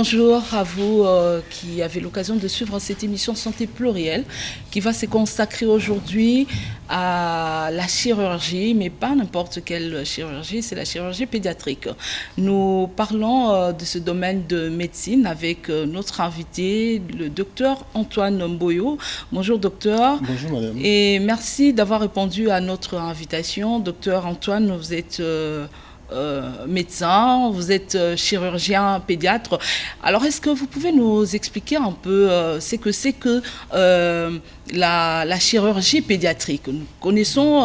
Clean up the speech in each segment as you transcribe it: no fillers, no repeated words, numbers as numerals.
Bonjour à vous qui avez l'occasion de suivre cette émission Santé plurielle qui va se consacrer aujourd'hui à la chirurgie, mais pas n'importe quelle chirurgie, c'est la chirurgie pédiatrique. Nous parlons de ce domaine de médecine avec notre invité, le docteur Antoine Mboyo. Bonjour docteur. Bonjour madame. Et merci d'avoir répondu à notre invitation. Docteur Antoine, vous êtes médecin, vous êtes chirurgien pédiatre. Alors, est-ce que vous pouvez nous expliquer un peu ce que c'est que la chirurgie pédiatrique? Nous connaissons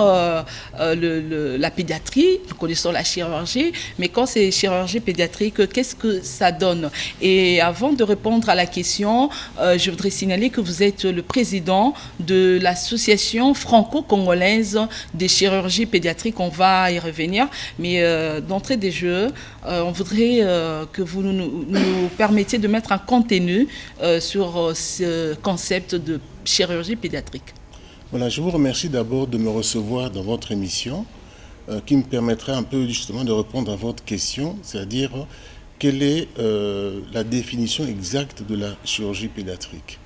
la pédiatrie, nous connaissons la chirurgie, mais quand c'est chirurgie pédiatrique, qu'est-ce que ça donne? Et avant de répondre à la question, je voudrais signaler que vous êtes le président de l'association franco-congolaise des chirurgies pédiatriques. On va y revenir, mais d'entrée des jeux, on voudrait que vous nous permettiez de mettre un contenu sur ce concept de chirurgie pédiatrique. Voilà, je vous remercie d'abord de me recevoir dans votre émission qui me permettra un peu justement de répondre à votre question, c'est-à-dire quelle est la définition exacte de la chirurgie pédiatrique.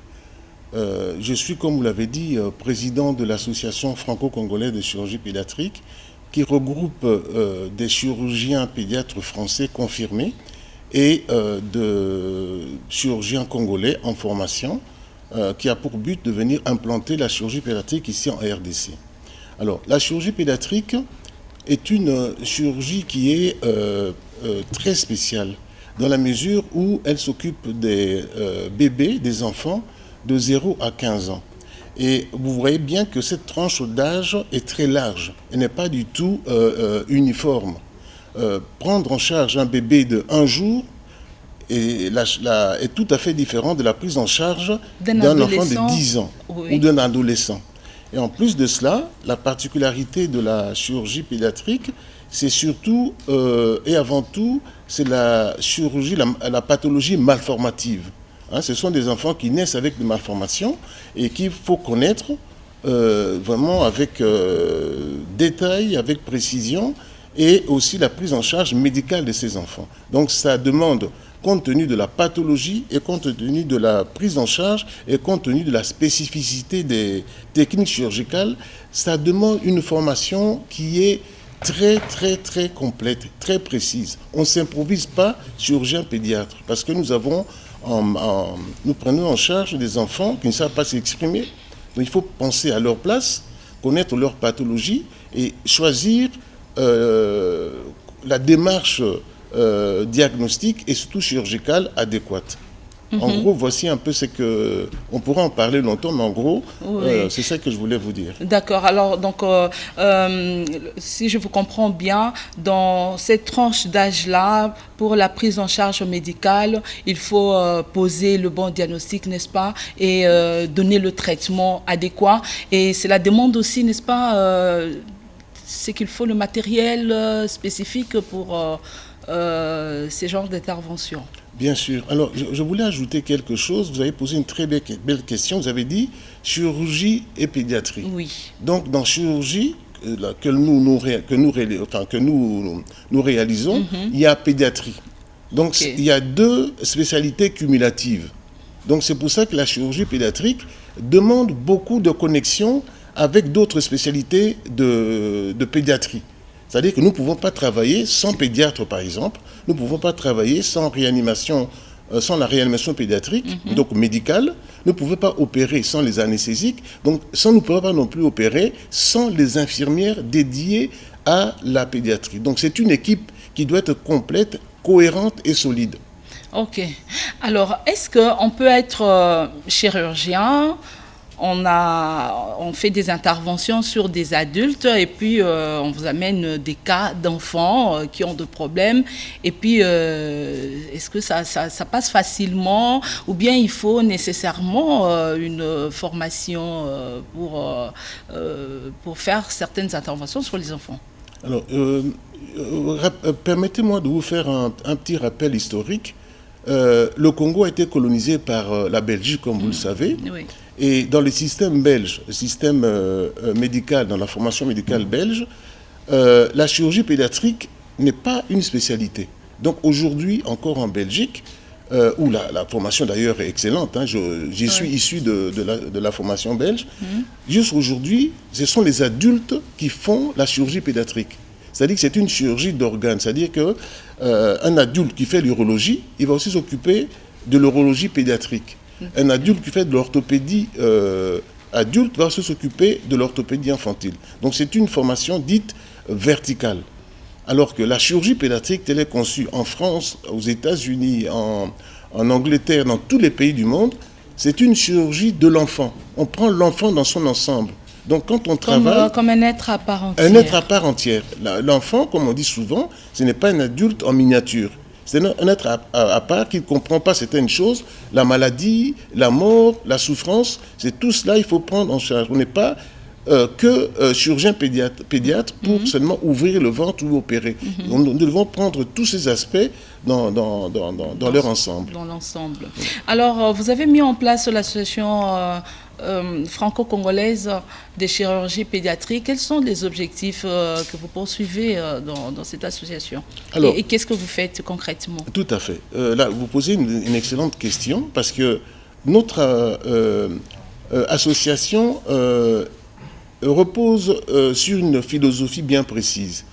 Je suis, comme vous l'avez dit, président de l'association franco-congolaise de chirurgie pédiatrique qui regroupe des chirurgiens pédiatres français confirmés et de chirurgiens congolais en formation qui a pour but de venir implanter la chirurgie pédiatrique ici en RDC. Alors, la chirurgie pédiatrique est une chirurgie qui est très spéciale dans la mesure où elle s'occupe des bébés, des enfants de 0 à 15 ans. Et vous voyez bien que cette tranche d'âge est très large. Elle n'est pas du tout uniforme. Prendre en charge un bébé de 1 jour est tout à fait différent de la prise en charge d'un enfant de 10 ans ou d'un adolescent. Et en plus de cela, la particularité de la chirurgie pédiatrique, c'est surtout et avant tout, c'est la chirurgie, la pathologie malformative. Ce sont des enfants qui naissent avec des malformations et qu'il faut connaître vraiment avec détail, avec précision, et aussi la prise en charge médicale de ces enfants. Donc ça demande, compte tenu de la pathologie et compte tenu de la prise en charge et compte tenu de la spécificité des techniques chirurgicales, ça demande une formation qui est très complète, très précise. On ne s'improvise pas chirurgien pédiatre parce que nous prenons en charge des enfants qui ne savent pas s'exprimer. Donc il faut penser à leur place, connaître leur pathologie et choisir la démarche diagnostique et surtout chirurgicale adéquate. En gros, voici un peu ce que... On pourra en parler longtemps, mais en gros, c'est ça que je voulais vous dire. D'accord. Alors, donc, si je vous comprends bien, dans cette tranche d'âge-là, pour la prise en charge médicale, il faut poser le bon diagnostic, n'est-ce pas, et donner le traitement adéquat. Et cela demande aussi, n'est-ce pas, c'est qu'il faut le matériel spécifique pour ces genres d'interventions. Bien sûr. Alors, je voulais ajouter quelque chose. Vous avez posé une très belle question. Vous avez dit chirurgie et pédiatrie. Oui. Donc, dans chirurgie que nous réalisons, il y a pédiatrie. Donc, il y a 2 spécialités cumulatives. Donc, c'est pour ça que la chirurgie pédiatrique demande beaucoup de connexion avec d'autres spécialités de pédiatrie. C'est-à-dire que nous ne pouvons pas travailler sans pédiatre, par exemple. Nous ne pouvons pas travailler sans réanimation, sans la réanimation pédiatrique, donc médicale. Nous ne pouvons pas opérer sans les anesthésiques. Donc, nous ne pouvons pas non plus opérer sans les infirmières dédiées à la pédiatrie. Donc, c'est une équipe qui doit être complète, cohérente et solide. Ok. Alors, est-ce qu'on peut être chirurgien? On fait des interventions sur des adultes et puis on vous amène des cas d'enfants qui ont des problèmes. Et puis, est-ce que ça passe facilement ou bien il faut nécessairement une formation pour faire certaines interventions sur les enfants? Alors, permettez-moi de vous faire un petit rappel historique. Le Congo a été colonisé par la Belgique, comme vous le savez. Oui. Et dans le système belge, le système médical, dans la formation médicale belge, la chirurgie pédiatrique n'est pas une spécialité. Donc aujourd'hui, encore en Belgique, où la formation d'ailleurs est excellente, hein, j'y suis issu de la formation belge, juste aujourd'hui, ce sont les adultes qui font la chirurgie pédiatrique. C'est-à-dire que c'est une chirurgie d'organes, c'est-à-dire qu'un adulte qui fait l'urologie, il va aussi s'occuper de l'urologie pédiatrique. Un adulte qui fait de l'orthopédie adulte va aussi s'occuper de l'orthopédie infantile. Donc c'est une formation dite verticale. Alors que la chirurgie pédiatrique, telle est conçue en France, aux États-Unis, en Angleterre, dans tous les pays du monde, c'est une chirurgie de l'enfant. On prend l'enfant dans son ensemble. Donc quand on travaille... Comme un être à part entière. Un être à part entière. L'enfant, comme on dit souvent, ce n'est pas un adulte en miniature. C'est un être à part qui ne comprend pas certaines choses, la maladie, la mort, la souffrance, c'est tout cela il faut prendre en charge. On n'est pas que chirurgien pédiatre pour seulement ouvrir le ventre ou opérer. Nous devons prendre tous ces aspects dans leur ensemble. Dans l'ensemble. Alors, vous avez mis en place l'association franco-congolaise des chirurgies pédiatriques. Quels sont les objectifs que vous poursuivez dans cette association? Alors, et qu'est-ce que vous faites concrètement? Tout à fait. Là, vous posez une excellente question parce que notre association repose sur une philosophie bien précise.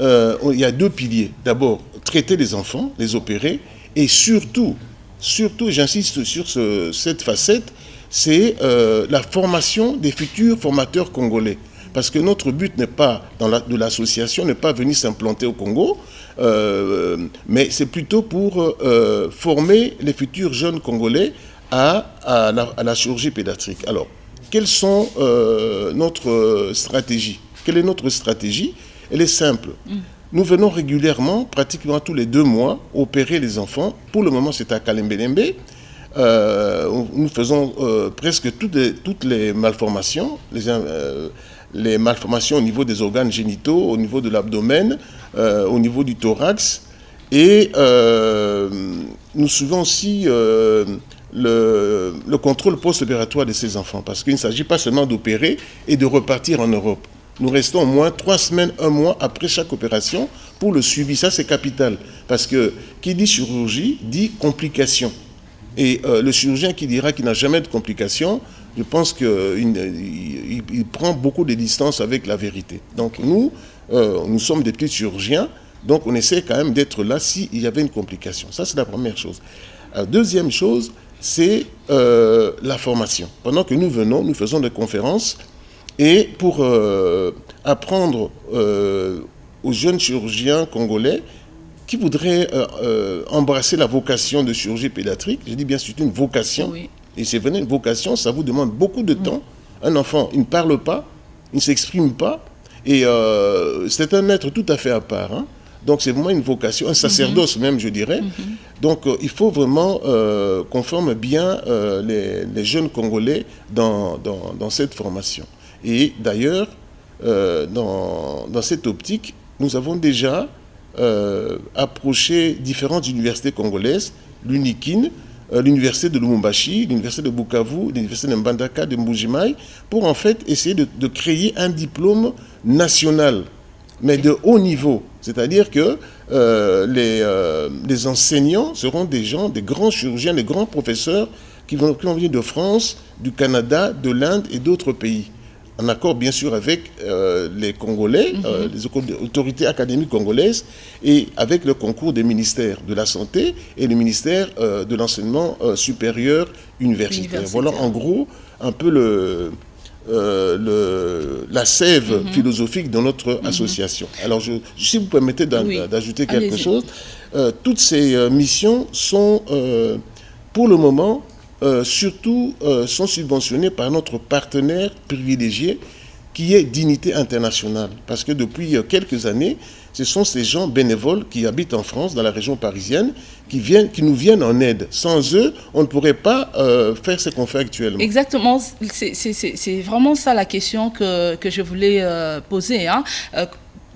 Il y a deux piliers. D'abord, traiter les enfants, les opérer, et surtout, j'insiste sur cette facette, c'est la formation des futurs formateurs congolais. Parce que notre but n'est pas, de l'association, n'est pas venir s'implanter au Congo, mais c'est plutôt pour former les futurs jeunes Congolais à la chirurgie pédiatrique. Alors, quelle sont notre stratégie? Quelle est notre stratégie? Elle est simple. Nous venons régulièrement, pratiquement tous les 2 mois, opérer les enfants. Pour le moment, c'est à Kalembe-Lembe. Nous faisons presque toutes les malformations, les malformations au niveau des organes génitaux, au niveau de l'abdomen, au niveau du thorax. Et nous suivons aussi le contrôle post-opératoire de ces enfants, parce qu'il ne s'agit pas seulement d'opérer et de repartir en Europe. Nous restons au moins 3 semaines, 1 mois après chaque opération pour le suivi. Ça, c'est capital, parce que qui dit chirurgie dit complications. Et le chirurgien qui dira qu'il n'a jamais de complications, je pense qu'il prend beaucoup de distance avec la vérité. Donc nous sommes des petits chirurgiens, donc on essaie quand même d'être là s'il y avait une complication. Ça, c'est la première chose. La deuxième chose, c'est la formation. Pendant que nous venons, nous faisons des conférences, et pour apprendre aux jeunes chirurgiens congolais qui voudraient embrasser la vocation de chirurgie pédiatrique, je dis bien c'est une vocation, oui. Et c'est vraiment une vocation, ça vous demande beaucoup de temps. Un enfant, il ne parle pas, il ne s'exprime pas, et c'est un être tout à fait à part, hein. Donc c'est vraiment une vocation, un sacerdoce même, je dirais. Donc il faut vraiment qu'on forme bien les jeunes Congolais dans cette formation. Et d'ailleurs, dans cette optique, nous avons déjà approché différentes universités congolaises, l'UNIKIN, l'université de Lubumbashi, l'université de Bukavu, l'université de Mbandaka, de Mbujimaï, pour en fait essayer de créer un diplôme national, mais de haut niveau. C'est-à-dire que les enseignants seront des gens, des grands chirurgiens, des grands professeurs qui vont venir de France, du Canada, de l'Inde et d'autres pays. En accord bien sûr avec les Congolais, les autorités académiques congolaises, et avec le concours des ministères de la Santé et le ministère de l'Enseignement supérieur universitaire. Voilà en gros un peu la sève philosophique de notre association. Alors si vous permettez d'ajouter quelque chose, toutes ces missions sont pour le moment surtout sont subventionnés par notre partenaire privilégié qui est Dignité Internationale. Parce que depuis quelques années, ce sont ces gens bénévoles qui habitent en France, dans la région parisienne, qui nous viennent en aide. Sans eux, on ne pourrait pas faire ce qu'on fait actuellement. Exactement, c'est vraiment ça la question que je voulais poser, hein.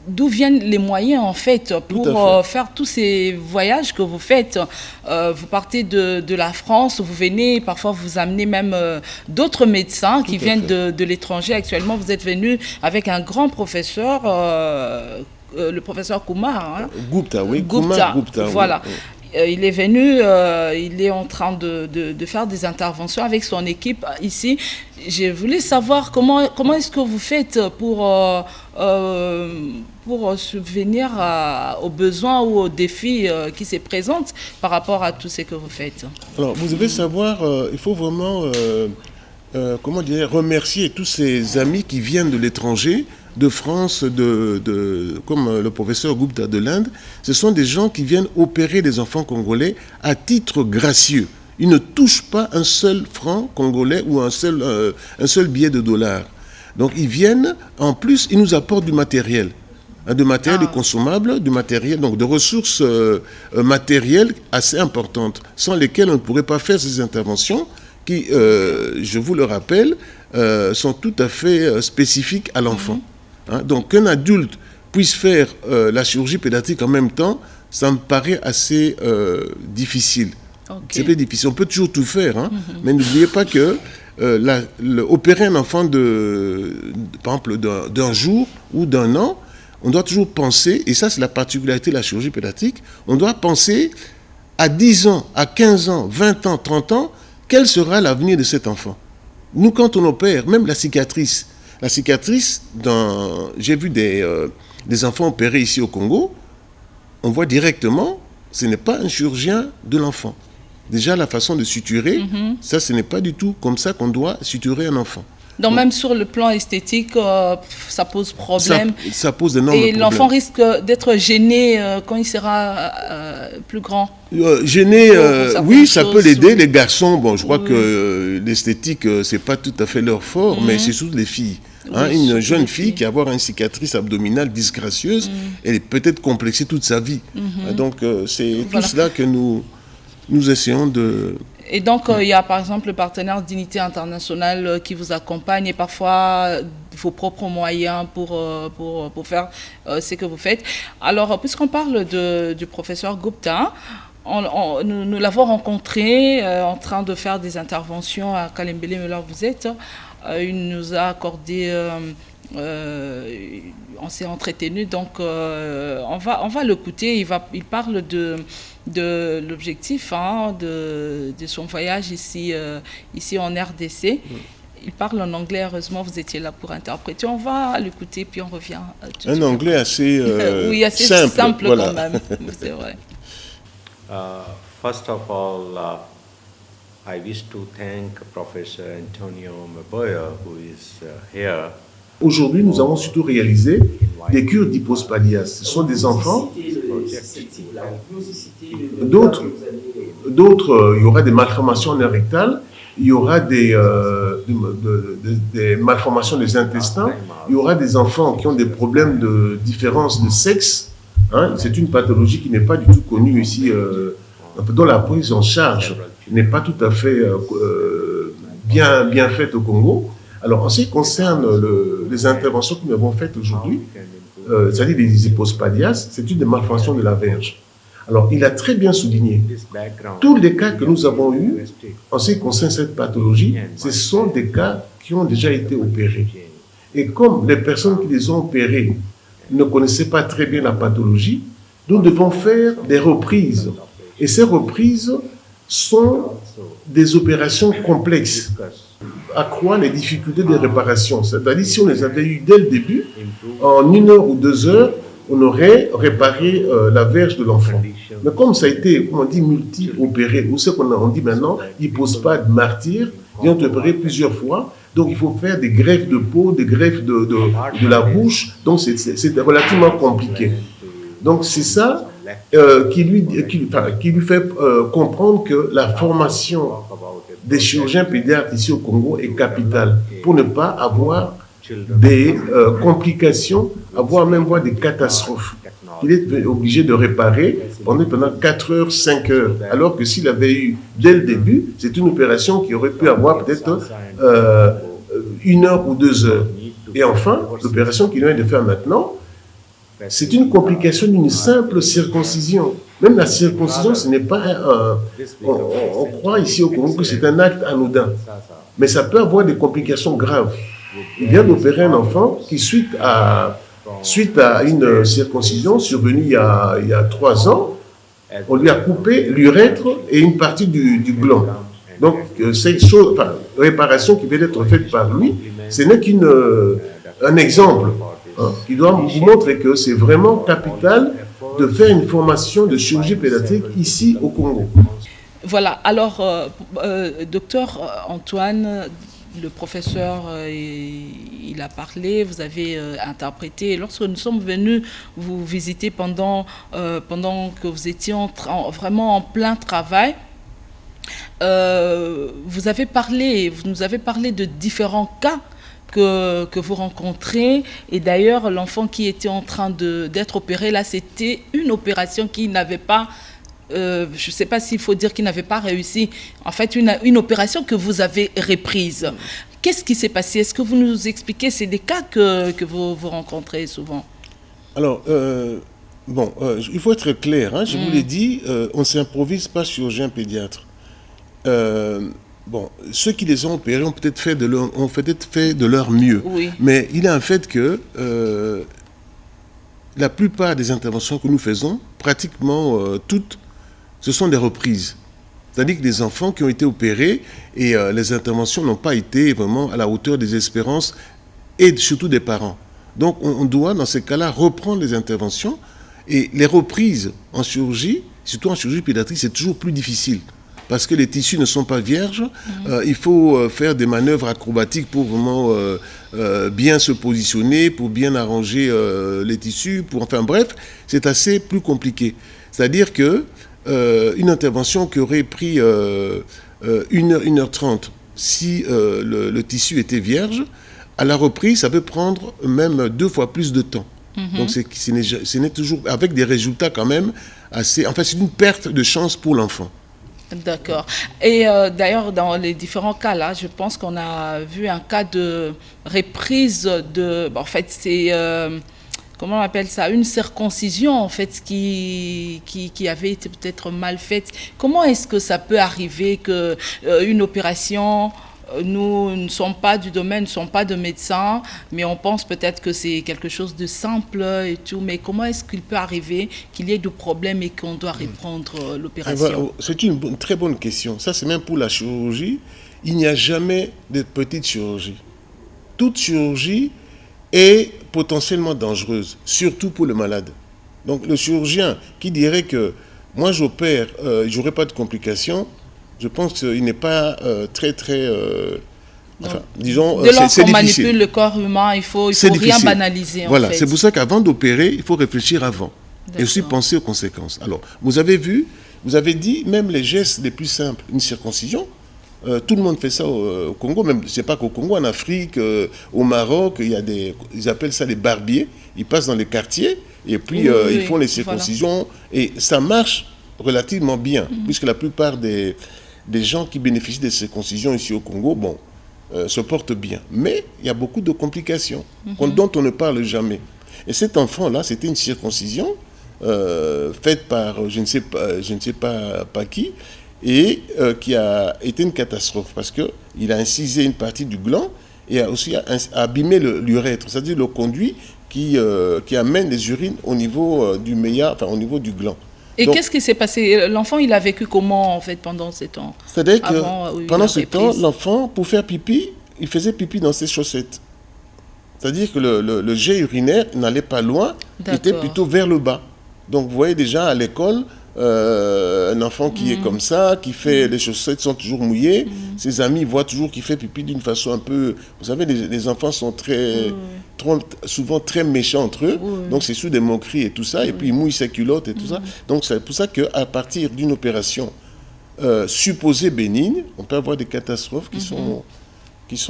D'où viennent les moyens, en fait, pour faire tous ces voyages que vous faites? Vous partez de la France, vous venez, parfois vous amenez même d'autres médecins qui viennent de l'étranger. Actuellement, vous êtes venu avec un grand professeur, le professeur Kumar. Hein? Gupta, oui. Gupta, Gupta, voilà. Oui. il est venu, il est en train de faire des interventions avec son équipe ici. Je voulais savoir comment est-ce que vous faites pour subvenir aux besoins ou aux défis qui se présentent par rapport à tout ce que vous faites. Alors, vous devez savoir, il faut vraiment remercier tous ces amis qui viennent de l'étranger, de France, comme le professeur Gupta de l'Inde. Ce sont des gens qui viennent opérer des enfants congolais à titre gracieux. Ils ne touchent pas un seul franc congolais ou un seul billet de dollar. Donc ils viennent, en plus, ils nous apportent du matériel. De matériel consommable, du matériel, donc de ressources matérielles assez importantes, sans lesquelles on ne pourrait pas faire ces interventions qui, je vous le rappelle, sont tout à fait spécifiques à l'enfant. Donc qu'un adulte puisse faire la chirurgie pédiatrique en même temps, ça me paraît assez difficile. C'est très difficile. On peut toujours tout faire, mais n'oubliez pas que opérer un enfant par exemple d'un jour ou d'un an, on doit toujours penser, et ça c'est la particularité de la chirurgie pédiatrique, on doit penser à 10 ans, à 15 ans, 20 ans, 30 ans, quel sera l'avenir de cet enfant. Nous, quand on opère, même la cicatrice, j'ai vu des enfants opérés ici au Congo, on voit directement, ce n'est pas un chirurgien de l'enfant. Déjà, la façon de suturer, ça, ce n'est pas du tout comme ça qu'on doit suturer un enfant. Donc, même sur le plan esthétique, ça pose problème. Ça pose d'énormes problèmes. Et l'enfant risque d'être gêné quand il sera plus grand. Gêné, oui, ça peut l'aider. Les garçons, bon, je crois que l'esthétique, c'est pas tout à fait leur fort, mais c'est surtout les filles. Une jeune fille qui a une cicatrice abdominale disgracieuse, elle est peut-être complexée toute sa vie. Donc, c'est tout cela que nous essayons de... Et donc, il y a par exemple le partenaire d'Unité Internationale qui vous accompagne et parfois vos propres moyens pour faire ce que vous faites. Alors, puisqu'on parle du professeur Gupta, nous l'avons rencontré en train de faire des interventions à Kalembele, mais là vous êtes. Il nous a accordé... on s'est entretenu, donc on va l'écouter. Il parle de l'objectif de son voyage ici en RDC. Il parle en anglais, heureusement vous étiez là pour interpréter. On va l'écouter puis on revient. Un anglais assez, oui, assez simple voilà. Quand même, c'est vrai. First of all, I wish to thank Professor Antonio Maboya, who is here. Aujourd'hui, nous avons surtout réalisé des cures d'hypospadias. Ce sont des enfants. D'autres, il y aura des malformations rectales, il y aura des malformations des intestins, il y aura des enfants qui ont des problèmes de différence de sexe. C'est une pathologie qui n'est pas du tout connue ici, dont la prise en charge n'est pas tout à fait bien faite au Congo. Alors, en ce qui concerne les interventions que nous avons faites aujourd'hui, c'est-à-dire les hypospadias, c'est une des malformations de la verge. Alors, il a très bien souligné, tous les cas que nous avons eus, en ce qui concerne cette pathologie, ce sont des cas qui ont déjà été opérés. Et comme les personnes qui les ont opérés ne connaissaient pas très bien la pathologie, nous devons faire des reprises. Et ces reprises sont des opérations complexes, accroît les difficultés de réparation. C'est-à-dire, si on les avait eues dès le début, en 1 heure ou 2 heures, on aurait réparé la verge de l'enfant. Mais comme ça a été, comme on dit, multi-opéré, ou ce qu'on dit maintenant, hypospade martyr, ils ont opéré plusieurs fois. Donc, il faut faire des greffes de peau, des greffes de la bouche. Donc, c'est relativement compliqué. Donc, c'est ça qui lui fait comprendre que la formation des chirurgiens pédiatres ici au Congo est capitale pour ne pas avoir des complications, voire même des catastrophes. Il est obligé de réparer pendant 4 heures, 5 heures, alors que s'il avait eu dès le début, c'est une opération qui aurait pu avoir peut-être 1 heure ou 2 heures. Et enfin, l'opération qu'il vient de faire maintenant, c'est une complication d'une simple circoncision. Même la circoncision, ce n'est pas on croit ici au Congo que c'est un acte anodin. Mais ça peut avoir des complications graves. Il vient d'opérer un enfant qui, suite à une circoncision survenue il y a 3 ans, on lui a coupé l'urètre et une partie du gland. Donc, cette réparation qui vient d'être faite par lui, ce n'est qu'un exemple qui doit vous montrer que c'est vraiment capital de faire une formation de chirurgie pédiatrique ici au Congo. Voilà, alors, docteur Antoine, le professeur, il a parlé, vous avez interprété. Lorsque nous sommes venus vous visiter pendant que vous étiez vraiment en plein travail, vous nous avez parlé de différents cas que vous rencontrez. Et d'ailleurs, l'enfant qui était en train d'être opéré, là, c'était une opération qui n'avait pas... je ne sais pas s'il faut dire qu'il n'avait pas réussi. En fait, une opération que vous avez reprise. Qu'est-ce qui s'est passé? Est-ce que vous nous expliquez? C'est des cas que vous rencontrez souvent. Alors, il faut être clair. Hein, je vous l'ai dit, on ne s'improvise pas chirurgien pédiatre. Ceux qui les ont opérés ont peut-être fait de leur mieux. Oui. Mais il est un fait que la plupart des interventions que nous faisons, pratiquement toutes, ce sont des reprises. C'est-à-dire que des enfants qui ont été opérés et les interventions n'ont pas été vraiment à la hauteur des espérances et surtout des parents. Donc on doit, dans ces cas-là, reprendre les interventions. Et les reprises en chirurgie, surtout en chirurgie pédiatrique, c'est toujours plus difficile. Parce que les tissus ne sont pas vierges. Il faut faire des manœuvres acrobatiques pour vraiment bien se positionner, pour bien arranger les tissus. Enfin bref, c'est assez plus compliqué. C'est-à-dire que une intervention qui aurait pris 1h30 si le tissu était vierge, à la reprise, ça peut prendre même 2 fois plus de temps. Donc ce n'est toujours avec des résultats quand même assez... Enfin, c'est une perte de chance pour l'enfant. D'accord. Et d'ailleurs, dans les différents cas là, je pense qu'on a vu un cas de reprise de... En fait, c'est... comment on appelle ça? Une circoncision, en fait, qui avait été peut-être mal faite. Comment est-ce que ça peut arriver qu'une opération... Nous ne sommes pas du domaine, ne sommes pas de médecins, mais on pense peut-être que c'est quelque chose de simple et tout. Mais comment est-ce qu'il peut arriver qu'il y ait des problèmes et qu'on doit reprendre l'opération? C'est une très bonne question. Ça, c'est même pour la chirurgie. Il n'y a jamais de petite chirurgie. Toute chirurgie est potentiellement dangereuse, surtout pour le malade. Donc le chirurgien qui dirait que moi j'opère, je n'aurai pas de complications, je pense qu'il n'est pas disons, dès lors qu'on manipule le corps humain, il faut rien banaliser. Voilà, en fait. C'est pour ça qu'avant d'opérer, il faut réfléchir avant. Et aussi penser aux conséquences. Alors, vous avez dit, même les gestes les plus simples, une circoncision, tout le monde fait ça au Congo, même, c'est pas qu'au Congo, en Afrique, au Maroc, ils appellent ça les barbiers, ils passent dans les quartiers, et puis ils font les circoncisions, voilà. Et ça marche relativement bien, puisque la plupart des gens qui bénéficient des circoncisions ici au Congo, se portent bien. Mais il y a beaucoup de complications dont on ne parle jamais. Et cet enfant-là, c'était une circoncision faite par je ne sais pas qui, et qui a été une catastrophe, parce qu'il a incisé une partie du gland et a aussi abîmé l'urètre, c'est-à-dire le conduit qui amène les urines au niveau du méa, enfin au niveau du gland. Et qu'est-ce qui s'est passé? L'enfant, il a vécu comment, en fait, pendant ces temps? C'est-à-dire que pendant ce temps, l'enfant, pour faire pipi, il faisait pipi dans ses chaussettes. C'est-à-dire que le jet urinaire n'allait pas loin, il était plutôt vers le bas. Donc, vous voyez déjà à l'école, un enfant qui est comme ça, qui fait, les chaussettes sont toujours mouillées, ses amis voient toujours qu'il fait pipi d'une façon un peu... Vous savez, les enfants sont souvent très méchants entre eux, donc c'est sous des moqueries et tout ça, et puis ils mouillent ses culottes et tout ça. Donc c'est pour ça qu'à partir d'une opération supposée bénigne, on peut avoir des catastrophes qui sont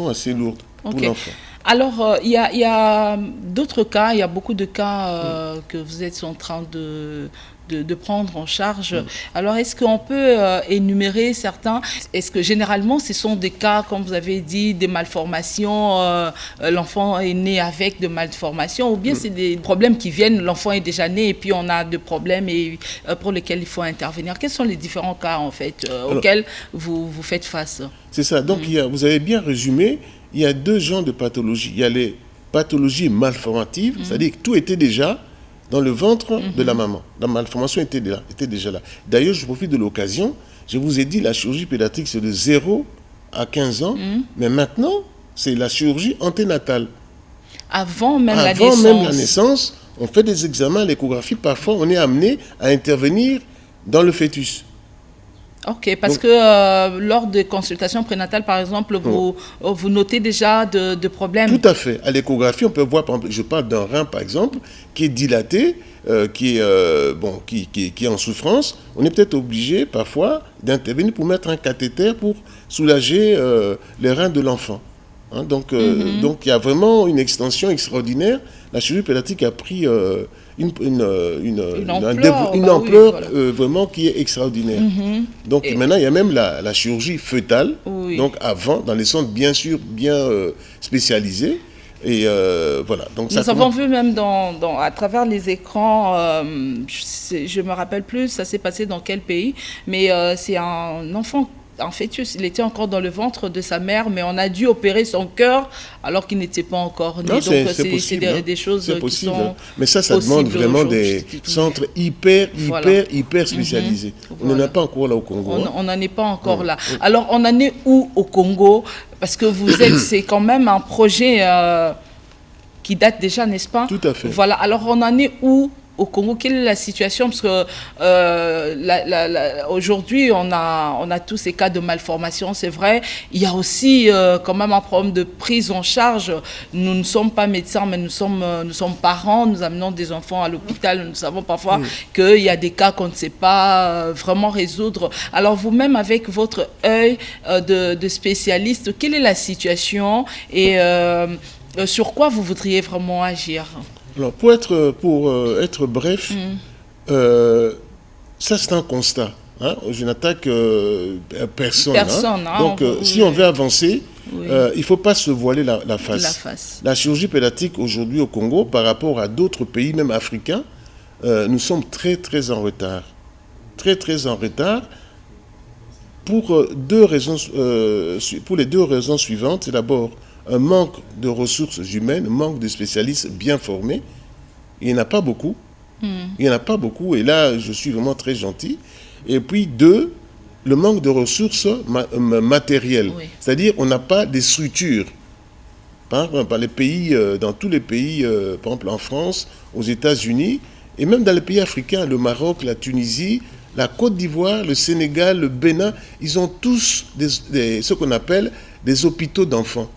assez lourdes pour l'enfant. Alors, il y a d'autres cas, il y a beaucoup de cas que vous êtes en train de prendre en charge. Alors, est-ce qu'on peut énumérer certains? Est-ce que généralement, ce sont des cas, comme vous avez dit, des malformations, l'enfant est né avec des malformations, ou bien c'est des problèmes qui viennent, l'enfant est déjà né et puis on a des problèmes pour lesquels il faut intervenir? Quels sont les différents cas, en fait, auxquels vous faites face? C'est ça. Donc, vous avez bien résumé. Il y a 2 genres de pathologies. Il y a les pathologies malformatives, c'est-à-dire que tout était déjà dans le ventre de la maman. La malformation était déjà là. D'ailleurs, je profite de l'occasion, je vous ai dit, la chirurgie pédiatrique, c'est de 0 à 15 ans, mais maintenant, c'est la chirurgie anténatale. Avant même la naissance, on fait des examens à l'échographie, parfois on est amené à intervenir dans le fœtus. Ok, parce que lors de consultations prénatales, par exemple, vous notez déjà de problèmes. Tout à fait. À l'échographie, on peut voir, par exemple, je parle d'un rein, par exemple, qui est dilaté, qui est en souffrance. On est peut-être obligé, parfois, d'intervenir pour mettre un cathéter pour soulager les reins de l'enfant. Hein, donc, il y a vraiment une extension extraordinaire. La chirurgie pédiatrique a pris une ampleur vraiment qui est extraordinaire. Donc maintenant, il y a même la chirurgie fœtale. Donc avant, dans les centres bien sûr bien spécialisés. Et voilà. Donc, nous avons vu même à travers les écrans, je ne me rappelle plus, ça s'est passé dans quel pays, mais c'est un enfant en fœtus, il était encore dans le ventre de sa mère, mais on a dû opérer son cœur alors qu'il n'était pas encore né. Donc c'est des choses qui sont mais ça demande vraiment des centres hyper spécialisés. On n'en a pas encore là au Congo. On n'en est pas encore là. Alors on en est où au Congo? Parce que c'est quand même un projet qui date déjà, n'est-ce pas? Tout à fait. Voilà, alors on en est où au Congo? Quelle est la situation? Parce que aujourd'hui, on a tous ces cas de malformation, c'est vrai. Il y a aussi quand même un problème de prise en charge. Nous ne sommes pas médecins, mais nous sommes parents. Nous amenons des enfants à l'hôpital. Nous savons parfois qu'il y a des cas qu'on ne sait pas vraiment résoudre. Alors vous-même, avec votre œil de spécialiste, quelle est la situation et sur quoi vous voudriez vraiment agir? Alors, pour être bref, ça c'est un constat. Hein? Je n'attaque personne. Hein? Donc, si on veut avancer, il ne faut pas se voiler la face. La chirurgie pédiatrique aujourd'hui au Congo, par rapport à d'autres pays, même africains, nous sommes très très en retard. Très très en retard pour les deux raisons suivantes. C'est d'abord un manque de ressources humaines, un manque de spécialistes bien formés. Il n'y en a pas beaucoup. Il n'y en a pas beaucoup. Et là, je suis vraiment très gentil. Et puis, deux, le manque de ressources matérielles. C'est-à-dire, on n'a pas des structures. Par exemple, dans tous les pays, par exemple en France, aux États-Unis, et même dans les pays africains, le Maroc, la Tunisie, la Côte d'Ivoire, le Sénégal, le Bénin, ils ont tous ce qu'on appelle des hôpitaux d'enfants.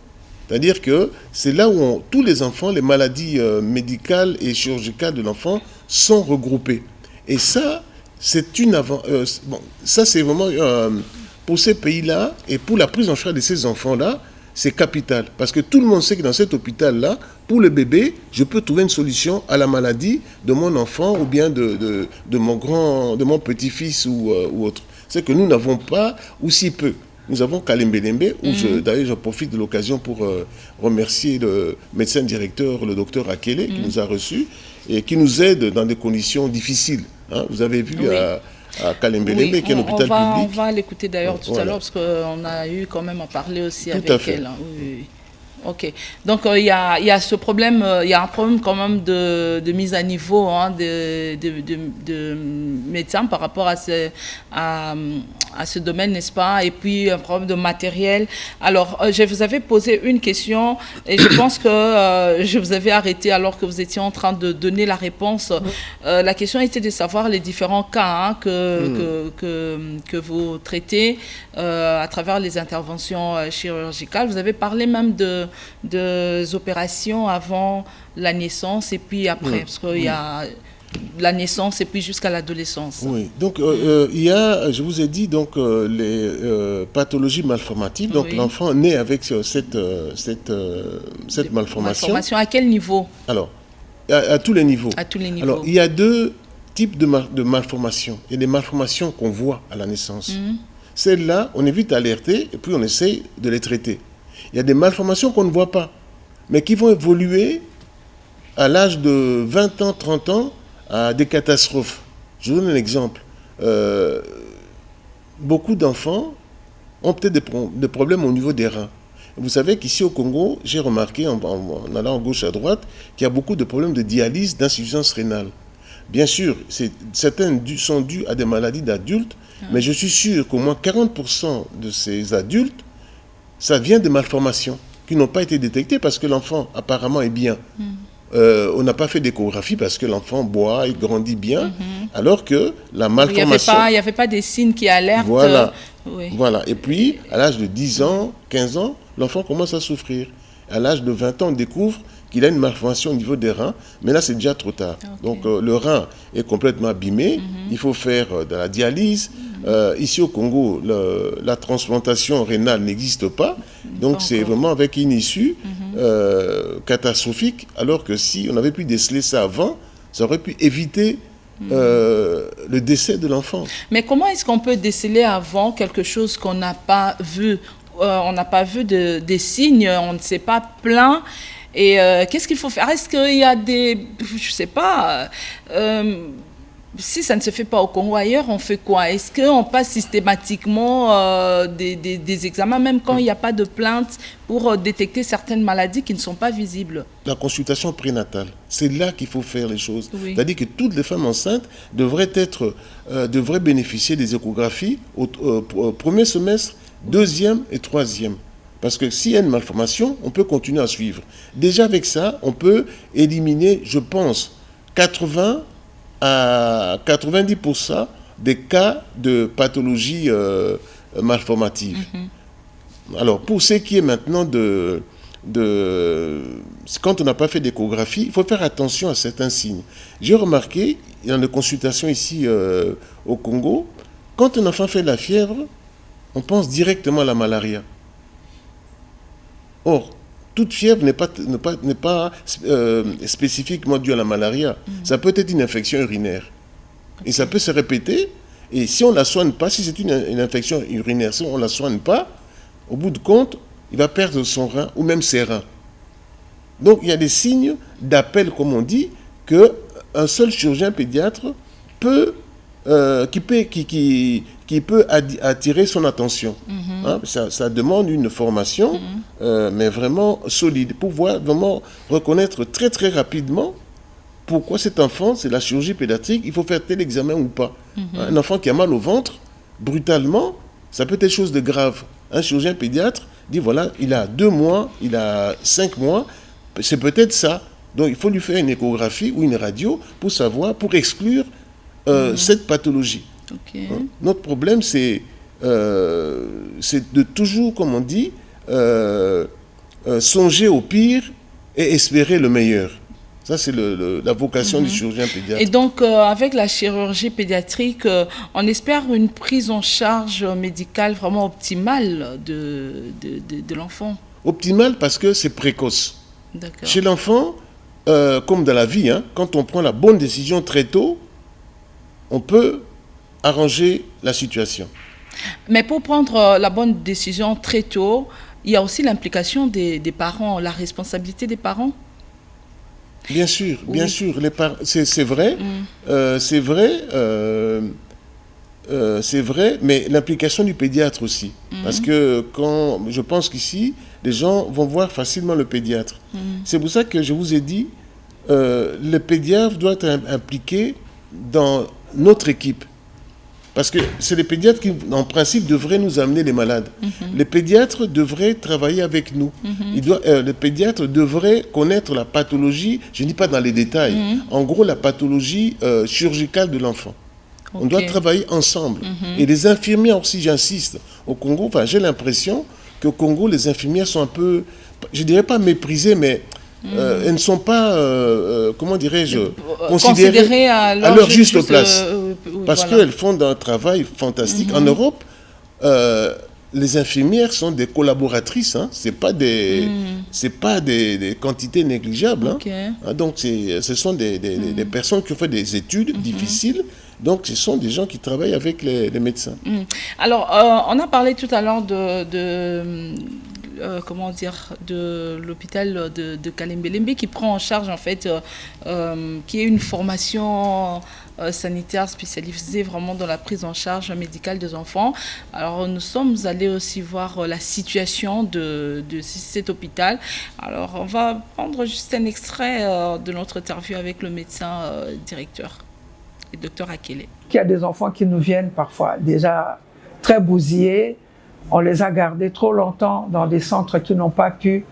C'est-à-dire que c'est là où tous les enfants, les maladies médicales et chirurgicales de l'enfant sont regroupées. Et ça, c'est c'est vraiment pour ces pays-là et pour la prise en charge de ces enfants-là, c'est capital. Parce que tout le monde sait que dans cet hôpital-là, pour le bébé, je peux trouver une solution à la maladie de mon enfant ou bien de mon petit-fils ou autre. C'est que nous n'avons pas, ou si peu. Nous avons Kalembelembe, où d'ailleurs je profite de l'occasion pour remercier le médecin directeur, le docteur Akele, qui nous a reçus et qui nous aide dans des conditions difficiles. Hein. Vous avez vu à Kalembelembe, qui est un hôpital public. On va l'écouter d'ailleurs tout à l'heure, parce qu'on a eu quand même à parler aussi avec elle. Hein. Oui. Ok. Donc, il y a ce problème, il y a un problème quand même de mise à niveau de médecins par rapport à ce domaine, n'est-ce pas? Et puis, un problème de matériel. Alors, je vous avais posé une question et je pense que je vous avais arrêté alors que vous étiez en train de donner la réponse. La question était de savoir les différents cas que vous traitez à travers les interventions chirurgicales. Vous avez parlé même des opérations avant la naissance et puis après, parce qu'il y a la naissance et puis jusqu'à l'adolescence. Oui, donc il y a, je vous ai dit, donc les pathologies malformatives. Donc l'enfant naît avec cette malformation. Malformation à quel niveau? Alors, à tous les niveaux. À tous les niveaux. Alors, il y a deux types de malformations. Il y a des malformations qu'on voit à la naissance. Celles-là, on est vite alerté et puis on essaye de les traiter. Il y a des malformations qu'on ne voit pas, mais qui vont évoluer à l'âge de 20 ans, 30 ans, à des catastrophes. Je vous donne un exemple. Beaucoup d'enfants ont peut-être des problèmes au niveau des reins. Vous savez qu'ici au Congo, j'ai remarqué en allant à gauche à droite qu'il y a beaucoup de problèmes de dialyse, d'insuffisance rénale. Bien sûr, certains sont dus à des maladies d'adultes, mais je suis sûr qu'au moins 40% de ces adultes, ça vient de malformations qui n'ont pas été détectées parce que l'enfant apparemment est bien. On n'a pas fait d'échographie parce que l'enfant boit, il grandit bien, alors que la malformation... Il n'y avait pas des signes qui alertent. Voilà. Voilà. Et puis, à l'âge de 10 ans, 15 ans, l'enfant commence à souffrir. À l'âge de 20 ans, on découvre qu'il a une malformation au niveau des reins, mais là, c'est déjà trop tard. Okay. Donc, le rein est complètement abîmé. Il faut faire de la dialyse. Ici, au Congo, la transplantation rénale n'existe pas. Donc, c'est vraiment avec une issue catastrophique. Alors que si on avait pu déceler ça avant, ça aurait pu éviter le décès de l'enfant. Mais comment est-ce qu'on peut déceler avant quelque chose qu'on n'a pas vu? On n'a pas vu des signes, on ne s'est pas plaint. Et qu'est-ce qu'il faut faire? Est-ce qu'il y a des... Je ne sais pas... si ça ne se fait pas au Congo, ailleurs, on fait quoi? Est-ce qu'on passe systématiquement des examens, même quand il n'y a pas de plainte, pour détecter certaines maladies qui ne sont pas visibles? La consultation prénatale, c'est là qu'il faut faire les choses. Oui. C'est-à-dire que toutes les femmes enceintes devraient bénéficier des échographies au premier semestre, deuxième et troisième. Parce que s'il y a une malformation, on peut continuer à suivre. Déjà avec ça, on peut éliminer, je pense, 80 à 90% des cas de pathologie malformative. Alors, pour ce qui est maintenant quand on n'a pas fait d'échographie, il faut faire attention à certains signes. J'ai remarqué, dans les consultations ici au Congo, quand un enfant fait de la fièvre, on pense directement à la malaria. Or, toute fièvre n'est pas spécifiquement due à la malaria. Ça peut être une infection urinaire. Et ça peut se répéter. Et si on ne la soigne pas, si c'est une infection urinaire, si on ne la soigne pas, au bout de compte, il va perdre son rein ou même ses reins. Donc, il y a des signes d'appel, comme on dit, qu'un seul chirurgien pédiatre qui peut attirer son attention. Hein, ça demande une formation, mais vraiment solide, pour pouvoir vraiment reconnaître très très rapidement pourquoi cet enfant, c'est la chirurgie pédiatrique, il faut faire tel examen ou pas. Un enfant qui a mal au ventre, brutalement, ça peut être chose de grave. Un chirurgien pédiatre dit, voilà, il a 2 mois, il a 5 mois, c'est peut-être ça. Donc il faut lui faire une échographie ou une radio pour savoir, pour exclure cette pathologie. Okay. Notre problème, c'est de toujours, comme on dit, songer au pire et espérer le meilleur. Ça, c'est la vocation du chirurgien pédiatre. Et donc, avec la chirurgie pédiatrique, on espère une prise en charge médicale vraiment optimale de l'enfant. Optimale parce que c'est précoce. Chez l'enfant, comme dans la vie, quand on prend la bonne décision très tôt, on peut arranger la situation. Mais pour prendre la bonne décision très tôt, il y a aussi l'implication des parents, la responsabilité des parents. Bien sûr, bien sûr. C'est vrai, c'est vrai, mais l'implication du pédiatre aussi. Parce que je pense qu'ici, les gens vont voir facilement le pédiatre. C'est pour ça que je vous ai dit, le pédiatre doit être impliqué dans notre équipe. Parce que c'est les pédiatres qui, en principe, devraient nous amener les malades. Les pédiatres devraient travailler avec nous. Le pédiatre devrait connaître la pathologie, je ne dis pas dans les détails, en gros la pathologie chirurgicale de l'enfant. Okay. On doit travailler ensemble. Et les infirmières aussi, j'insiste, au Congo, j'ai l'impression qu'au Congo, les infirmières sont un peu, je ne dirais pas méprisées, mais elles ne sont pas, comment dirais-je, considérées à leur juste place. Parce qu'elles font un travail fantastique. En Europe, les infirmières sont des collaboratrices. Ce n'est pas des quantités négligeables. Okay. Donc, ce sont des personnes qui ont fait des études difficiles. Donc, ce sont des gens qui travaillent avec les médecins. Alors, on a parlé tout à l'heure de comment dire, de l'hôpital de Kalembe-Lembe qui prend en charge en fait, qui est une formation sanitaire spécialisée vraiment dans la prise en charge médicale des enfants. Alors nous sommes allés aussi voir la situation de cet hôpital. Alors on va prendre juste un extrait de notre interview avec le médecin directeur, le docteur Akele. Il y a des enfants qui nous viennent parfois déjà très bousillés. On les a gardés trop longtemps dans des centres qui n'ont pas pu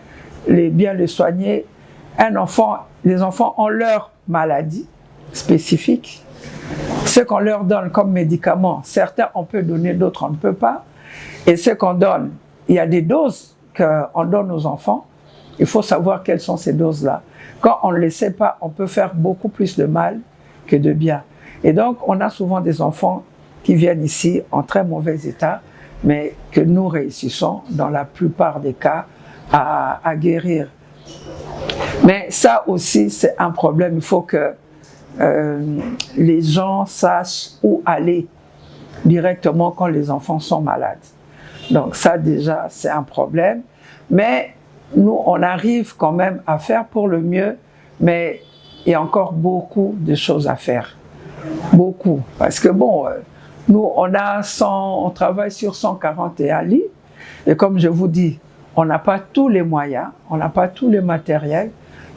bien les soigner. Les enfants ont leur maladie spécifique. Ce qu'on leur donne comme médicaments, certains on peut donner, d'autres on ne peut pas. Et ce qu'on donne, il y a des doses qu'on donne aux enfants. Il faut savoir quelles sont ces doses-là. Quand on ne les sait pas, on peut faire beaucoup plus de mal que de bien. Et donc, on a souvent des enfants qui viennent ici en très mauvais état, mais que nous réussissons, dans la plupart des cas, à guérir. Mais ça aussi, c'est un problème. Il faut que les gens sachent où aller directement quand les enfants sont malades. Donc ça, déjà, c'est un problème. Mais nous, on arrive quand même à faire pour le mieux, mais il y a encore beaucoup de choses à faire. Beaucoup. Parce que bon, nous, on travaille sur 141 lits. Et comme je vous dis, on n'a pas tous les moyens, on n'a pas tous les matériels.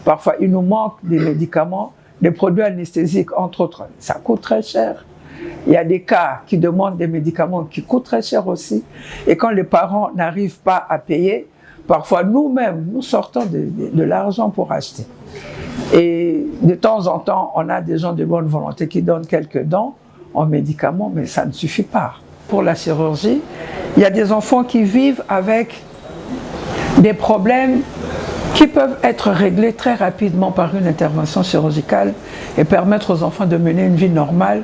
Parfois, il nous manque des médicaments, des produits anesthésiques, entre autres. Ça coûte très cher. Il y a des cas qui demandent des médicaments qui coûtent très cher aussi. Et quand les parents n'arrivent pas à payer, parfois nous-mêmes, nous sortons de l'argent pour acheter. Et de temps en temps, on a des gens de bonne volonté qui donnent quelques dons en médicaments, mais ça ne suffit pas. Pour la chirurgie, il y a des enfants qui vivent avec des problèmes qui peuvent être réglés très rapidement par une intervention chirurgicale et permettre aux enfants de mener une vie normale,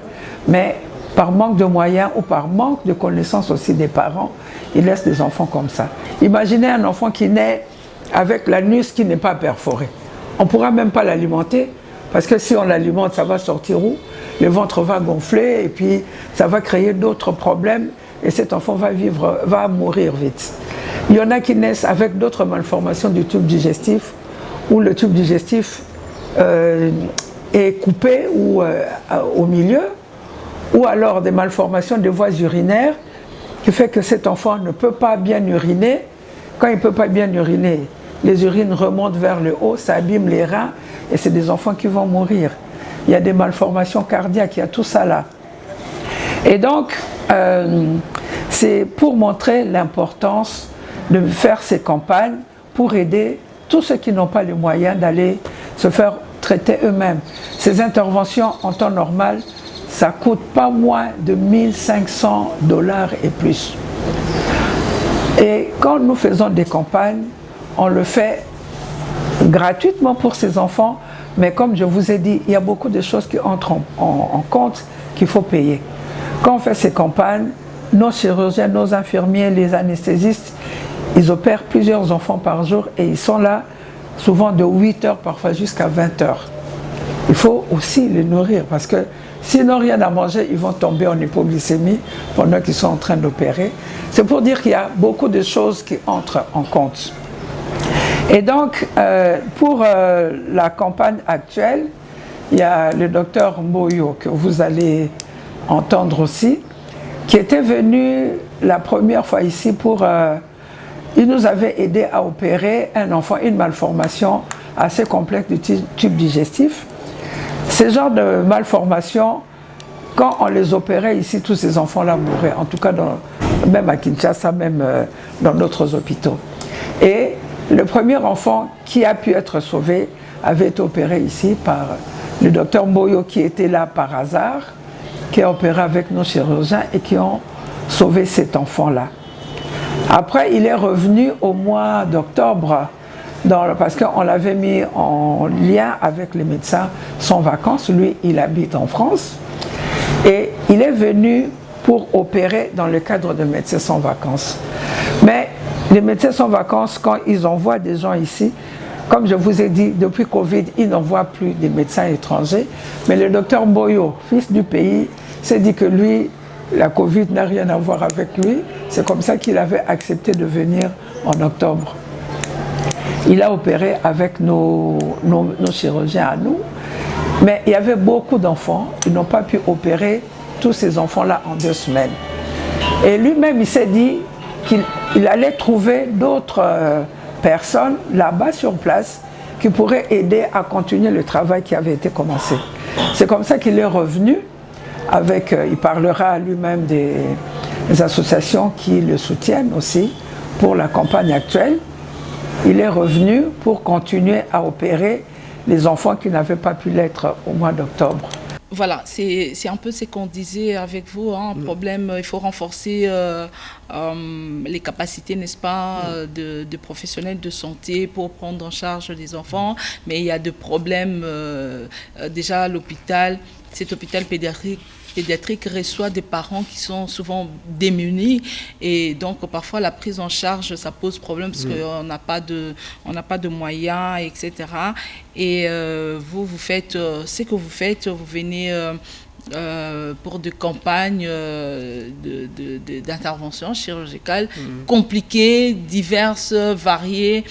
mais par manque de moyens ou par manque de connaissances aussi des parents, ils laissent des enfants comme ça. Imaginez un enfant qui naît avec l'anus qui n'est pas perforé. On ne pourra même pas l'alimenter, parce que si on l'alimente, ça va sortir où? Le ventre va gonfler et puis ça va créer d'autres problèmes et cet enfant va mourir vite. Il y en a qui naissent avec d'autres malformations du tube digestif, où le tube digestif est coupé ou au milieu, ou alors des malformations des voies urinaires, qui fait que cet enfant ne peut pas bien uriner. Quand il ne peut pas bien uriner, les urines remontent vers le haut, ça abîme les reins, et c'est des enfants qui vont mourir. Il y a des malformations cardiaques, il y a tout ça là. Et donc, c'est pour montrer l'importance de faire ces campagnes pour aider tous ceux qui n'ont pas les moyens d'aller se faire traiter eux-mêmes. Ces interventions en temps normal, ça ne coûte pas moins de 1 500 $ et plus. Et quand nous faisons des campagnes, on le fait gratuitement pour ces enfants, mais comme je vous ai dit, il y a beaucoup de choses qui entrent en compte qu'il faut payer. Quand on fait ces campagnes, nos chirurgiens, nos infirmiers, les anesthésistes, ils opèrent plusieurs enfants par jour et ils sont là souvent de 8 heures, parfois jusqu'à 20 heures. Il faut aussi les nourrir parce que s'ils n'ont rien à manger, ils vont tomber en hypoglycémie pendant qu'ils sont en train d'opérer. C'est pour dire qu'il y a beaucoup de choses qui entrent en compte. Et donc, pour la campagne actuelle, il y a le docteur Mboyo, que vous allez entendre aussi, qui était venu la première fois ici pour... il nous avait aidé à opérer un enfant, une malformation assez complexe du tube digestif. Ces genres de malformations, quand on les opérait ici, tous ces enfants-là mouraient, en tout cas même à Kinshasa, même dans d'autres hôpitaux. Et le premier enfant qui a pu être sauvé avait été opéré ici par le docteur Mboyo qui était là par hasard, qui a opéré avec nos chirurgiens et qui ont sauvé cet enfant-là. Après, il est revenu au mois d'octobre, parce qu'on l'avait mis en lien avec les médecins sans vacances. Lui, il habite en France. Et il est venu pour opérer dans le cadre de Médecins sans vacances. Mais les Médecins sans vacances, quand ils envoient des gens ici, comme je vous ai dit, depuis Covid, ils n'envoient plus des médecins étrangers. Mais le docteur Mboyo, fils du pays, s'est dit que lui, la Covid n'a rien à voir avec lui. C'est comme ça qu'il avait accepté de venir en octobre. Il a opéré avec nos chirurgiens à nous, mais il y avait beaucoup d'enfants. Ils n'ont pas pu opérer tous ces enfants-là en 2 semaines. Et lui-même, il s'est dit qu'il allait trouver d'autres personnes là-bas sur place qui pourraient aider à continuer le travail qui avait été commencé. C'est comme ça qu'il est revenu avec, il parlera lui-même des associations qui le soutiennent aussi pour la campagne actuelle. Il est revenu pour continuer à opérer les enfants qui n'avaient pas pu l'être au mois d'octobre. Voilà, c'est un peu ce qu'on disait avec vous, hein, problème, il faut renforcer les capacités, n'est-ce pas, de professionnels de santé pour prendre en charge les enfants, mais il y a des problèmes, déjà à l'hôpital, cet hôpital pédiatrique reçoit des parents qui sont souvent démunis et donc parfois la prise en charge ça pose problème parce qu'on n'a pas de moyens, etc. Et vous faites ce que vous faites, vous venez pour des campagnes d'intervention chirurgicale compliquées, diverses, variées,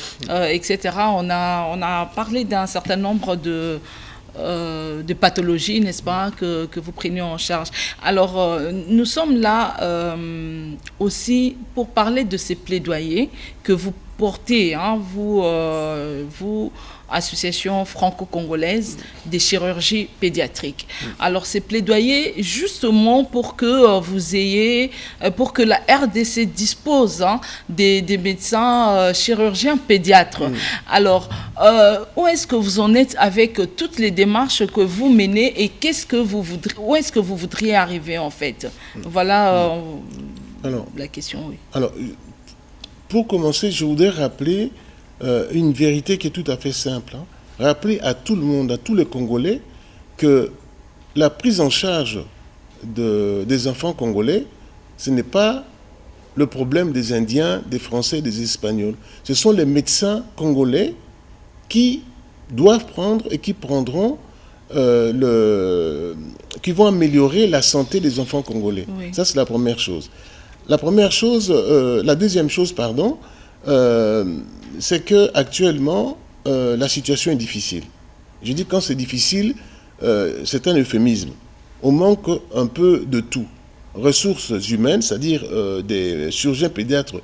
etc. On a parlé d'un certain nombre de pathologies, n'est-ce pas, que vous prenez en charge. Alors, nous sommes là aussi pour parler de ces plaidoyers que vous portez, hein, vous, association franco-congolaise des chirurgies pédiatriques. Alors, ces plaidoyers, justement, pour que vous ayez, pour que la RDC dispose des médecins chirurgiens pédiatres. Alors, où est-ce que vous en êtes avec toutes les démarches que vous menez et où est-ce que vous voudriez arriver, en fait? Voilà la question, oui. Alors, pour commencer, je voudrais rappeler une vérité qui est tout à fait simple. Rappeler à tout le monde, à tous les Congolais, que la prise en charge des enfants congolais, ce n'est pas le problème des Indiens, des Français, des Espagnols. Ce sont les médecins congolais qui doivent prendre et qui prendront qui vont améliorer la santé des enfants congolais. Oui. Ça, c'est la première chose. La deuxième chose, c'est que actuellement la situation est difficile. Je dis quand c'est difficile, c'est un euphémisme. On manque un peu de tout. Ressources humaines, c'est-à-dire des chirurgiens pédiatres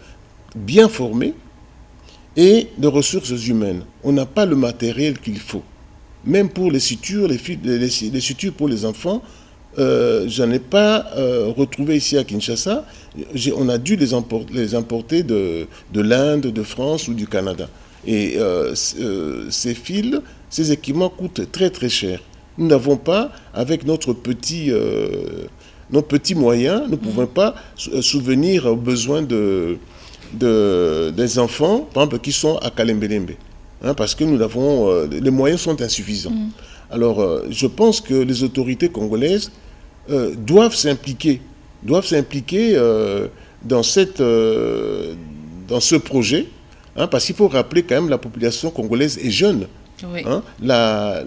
bien formés et de ressources humaines. On n'a pas le matériel qu'il faut. Même pour les sutures, les sutures pour les enfants, je n'en ai pas retrouvé ici à Kinshasa. On a dû les importer de l'Inde, de France ou du Canada. Et ces fils, ces équipements coûtent très très cher. Nous n'avons pas, avec nos petits moyens, nous ne pouvons pas souvenir aux besoins des enfants, par exemple, qui sont à Kalembelembe. Parce que les moyens sont insuffisants. Alors, je pense que les autorités congolaises doivent s'impliquer dans ce projet, parce qu'il faut rappeler quand même la population congolaise est jeune. Oui. La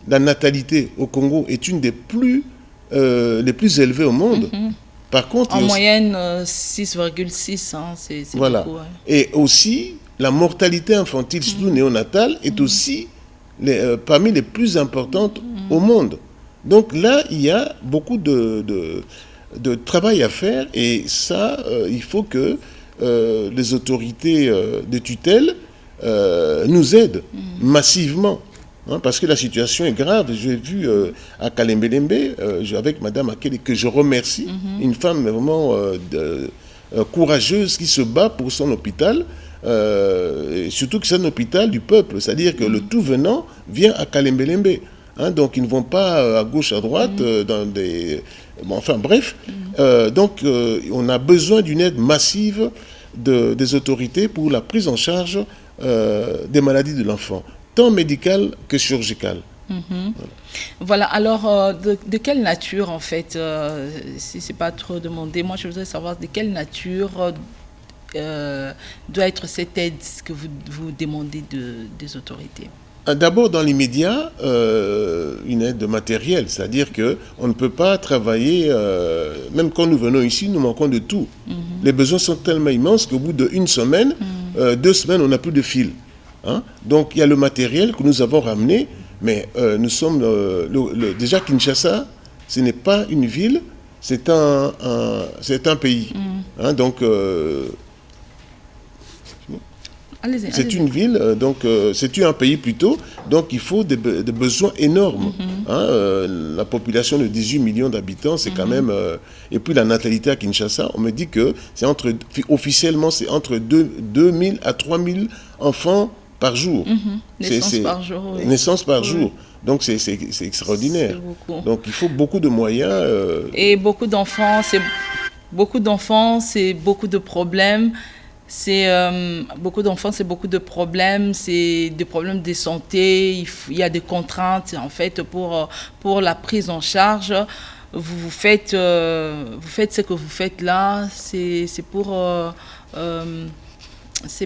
natalité au Congo est une des plus élevées au monde. Par contre, en moyenne 6,6, c'est voilà. Beaucoup. Ouais. Et aussi, la mortalité infantile, surtout néonatale, est aussi parmi les plus importantes au monde. Donc là, il y a beaucoup de travail à faire et ça, il faut que les autorités de tutelle nous aident massivement. Parce que la situation est grave. J'ai vu à Kalembelembe, avec Madame Akele, que je remercie, une femme vraiment courageuse qui se bat pour son hôpital, et surtout que c'est un hôpital du peuple, c'est-à-dire que le tout venant vient à Kalembelembe. Donc ils ne vont pas à gauche, à droite, dans des... Bon, enfin bref, donc on a besoin d'une aide massive des autorités pour la prise en charge des maladies de l'enfant, tant médicales que chirurgicales. Voilà, alors de quelle nature en fait, si ce n'est pas trop demandé, moi je voudrais savoir de quelle nature doit être cette aide que vous demandez des autorités. D'abord, dans l'immédiat, une aide matérielle, c'est-à-dire qu'on ne peut pas travailler, même quand nous venons ici, nous manquons de tout. Les besoins sont tellement immenses qu'au bout d'une semaine, 2 semaines, on n'a plus de fil. Hein? Donc il y a le matériel que nous avons ramené, mais nous sommes... déjà Kinshasa, ce n'est pas une ville, c'est un pays. Hein? Donc... c'est une ville, donc c'est un pays plutôt, donc il faut des besoins énormes. Hein, la population de 18 millions d'habitants, c'est quand même... et puis la natalité à Kinshasa, on me dit que officiellement, c'est entre 2000 à 3000 enfants par jour. Naissance par jour. Oui. Naissance par jour. Donc c'est extraordinaire. Donc il faut beaucoup de moyens. Et beaucoup d'enfants, c'est beaucoup de problèmes. Beaucoup d'enfants, c'est beaucoup de problèmes, c'est des problèmes de santé, il y a des contraintes en fait pour la prise en charge. Vous faites ce que vous faites là, c'est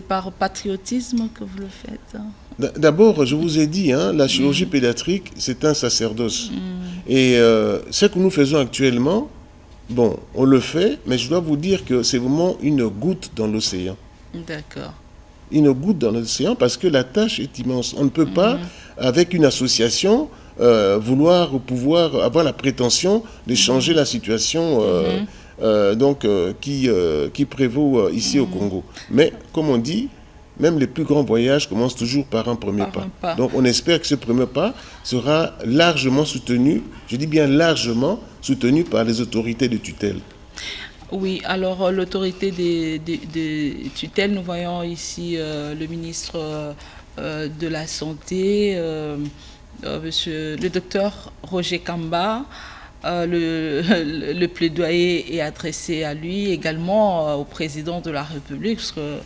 par patriotisme que vous le faites. D'abord, je vous ai dit, hein, la chirurgie pédiatrique, c'est un sacerdoce. Et ce que nous faisons actuellement, bon, on le fait, mais je dois vous dire que c'est vraiment une goutte dans l'océan. D'accord. Une goutte dans l'océan parce que la tâche est immense. On ne peut pas, avec une association, pouvoir avoir la prétention de changer la situation qui prévaut ici au Congo. Mais, comme on dit, même les plus grands voyages commencent toujours par un premier pas. Donc, on espère que ce premier pas sera largement soutenu, je dis bien largement soutenu par les autorités de tutelle. Oui, alors l'autorité de tutelle, nous voyons ici le ministre de la Santé, le docteur Roger Kamba. Le plaidoyer est adressé à lui, également au président de la République, parce que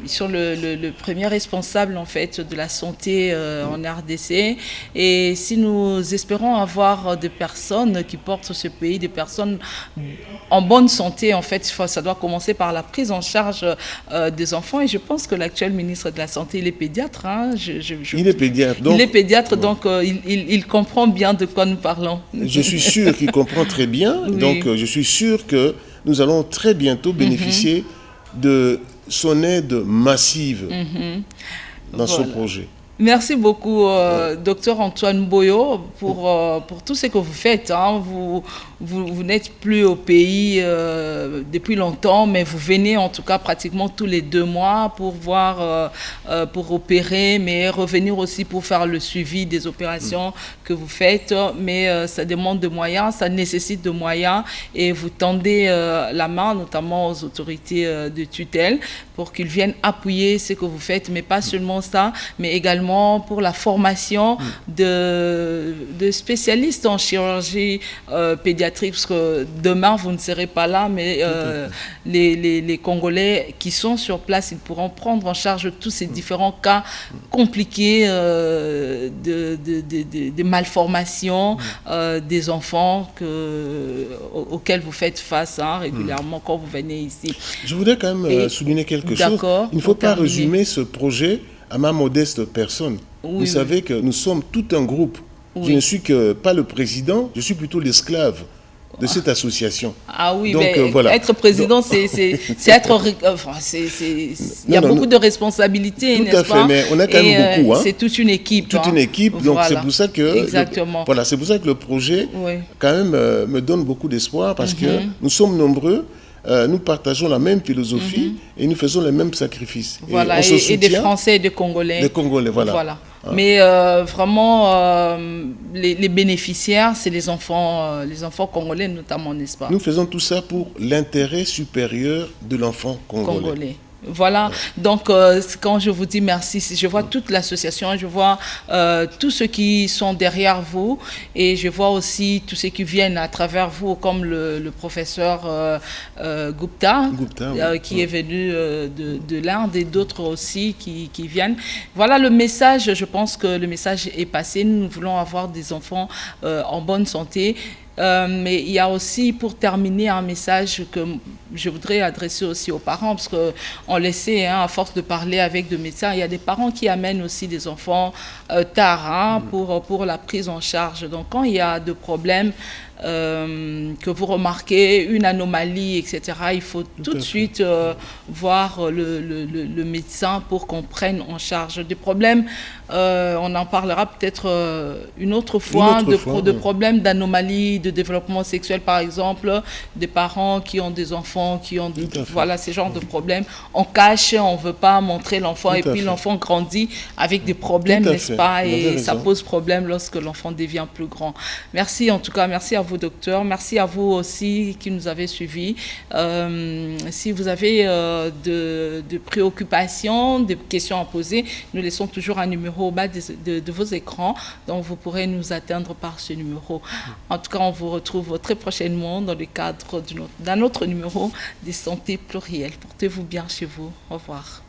sur le premier responsable en fait de la santé en RDC. Et si nous espérons avoir des personnes qui portent ce pays, des personnes en bonne santé, en fait, ça doit commencer par la prise en charge des enfants. Et je pense que l'actuel ministre de la Santé, il est pédiatre. Hein. Il est pédiatre. Donc, il comprend bien de quoi nous parlons. Je suis sûr qu'il comprend très bien. Oui. Donc je suis sûr que nous allons très bientôt bénéficier de son aide massive dans ce projet. Merci beaucoup, docteur Antoine Boyo, pour tout ce que vous faites. Hein. Vous n'êtes plus au pays depuis longtemps, mais vous venez en tout cas pratiquement tous les 2 mois pour pour opérer, mais revenir aussi pour faire le suivi des opérations que vous faites. Mais ça demande de moyens, ça nécessite de moyens, et vous tendez la main, notamment aux autorités de tutelle, pour qu'ils viennent appuyer ce que vous faites, mais pas seulement ça, mais également pour la formation de spécialistes en chirurgie pédiatrique, parce que demain, vous ne serez pas là, mais les Congolais qui sont sur place, ils pourront prendre en charge tous ces différents cas compliqués de malformations des enfants auxquels vous faites face régulièrement quand vous venez ici. Je voudrais quand même souligner quelque chose. Il ne faut pas résumer ce projet à ma modeste personne. Vous savez que nous sommes tout un groupe. Je ne suis pas le président, je suis plutôt l'esclave de cette association. Ah oui, donc, voilà. Être président, c'est être... il y a beaucoup de responsabilités, n'est-ce pas? Tout à fait, mais on a quand même beaucoup. C'est toute une équipe. Toute une équipe, donc c'est pour ça que... Exactement. C'est pour ça que le projet, quand même, me donne beaucoup d'espoir, parce que nous sommes nombreux, nous partageons la même philosophie et nous faisons les mêmes sacrifices. Voilà, et des Français et des Congolais. Des Congolais, voilà. Mais vraiment, les bénéficiaires, c'est les enfants congolais notamment, n'est-ce pas? Nous faisons tout ça pour l'intérêt supérieur de l'enfant congolais. Voilà, donc quand je vous dis merci, je vois toute l'association, je vois tous ceux qui sont derrière vous, et je vois aussi tous ceux qui viennent à travers vous, comme le professeur Gupta qui est venu de l'Inde, et d'autres aussi qui viennent. Voilà le message, je pense que le message est passé. Nous voulons avoir des enfants en bonne santé. Mais il y a aussi, pour terminer, un message que je voudrais adresser aussi aux parents, parce qu'on le sait, à force de parler avec des médecins, il y a des parents qui amènent aussi des enfants tard pour la prise en charge. Donc quand il y a des problèmes, que vous remarquez une anomalie, etc., il faut tout de suite voir le médecin pour qu'on prenne en charge des problèmes. On en parlera peut-être une autre fois, de problèmes d'anomalies de développement sexuel, par exemple, des parents qui ont des enfants, qui ont voilà, ces genres de problèmes. On cache, on ne veut pas montrer l'enfant, et puis l'enfant grandit avec des problèmes, n'est-ce pas? Et ça pose problème lorsque l'enfant devient plus grand. Merci en tout cas, merci à vous docteur, merci à vous aussi qui nous avez suivis. Si vous avez de préoccupations, des questions à poser, nous laissons toujours un numéro au bas de vos écrans, donc vous pourrez nous atteindre par ce numéro. En tout cas, on vous retrouve très prochainement dans le cadre d'un autre numéro des santé plurielles. Portez-vous bien chez vous. Au revoir.